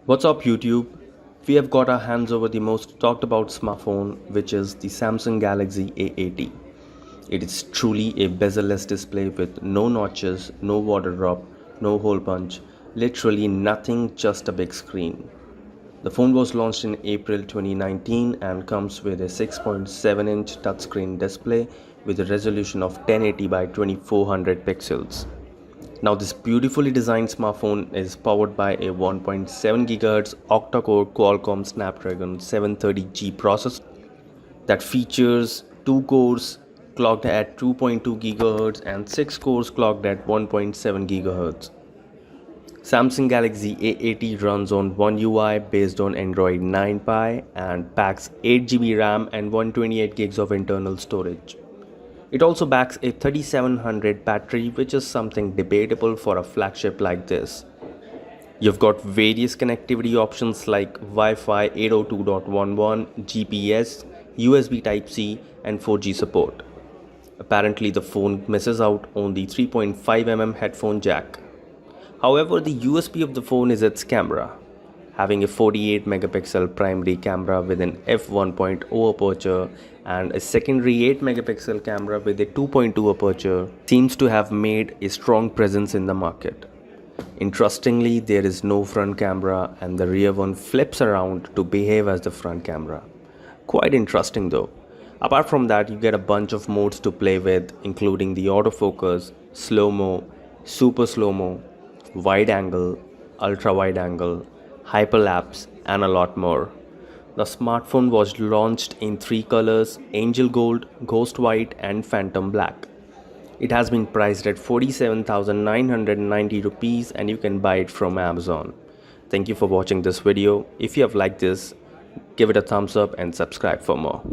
What's up YouTube? We have got our hands over the most talked about smartphone, which is the Samsung Galaxy A80. It is truly a bezel-less display with no notches, no water drop, no hole punch, literally nothing, just a big screen. The phone was launched in April 2019 and comes with a 6.7-inch touchscreen display with a resolution of 1080 by 2400 pixels. Now this beautifully designed smartphone is powered by a 1.7 GHz Octa Core Qualcomm Snapdragon 730G processor that features 2 cores clocked at 2.2 GHz and 6 cores clocked at 1.7 GHz. Samsung Galaxy A80 runs on One UI based on Android 9 Pie and packs 8 GB RAM and 128 gigs of internal storage. It also backs a 3700 battery, which is something debatable for a flagship like this. You've got various connectivity options like Wi-Fi 802.11, GPS, USB Type-C and 4G support. Apparently the phone misses out on the 3.5mm headphone jack. However, the USP of the phone is its camera. Having a 48 megapixel primary camera with an f1.0 aperture and a secondary 8 megapixel camera with a 2.2 aperture seems to have made a strong presence in the market. Interestingly, there is no front camera and the rear one flips around to behave as the front camera. Quite interesting though. Apart from that, you get a bunch of modes to play with, including the autofocus, slow-mo, super slow-mo, wide angle, ultra wide angle, hyperlapse and a lot more. The smartphone was launched in 3 colors: Angel Gold, Ghost White and Phantom Black. It has been priced at 47,990 rupees and you can buy it from Amazon. Thank you for watching this video. If you have liked this, give it a thumbs up and subscribe for more.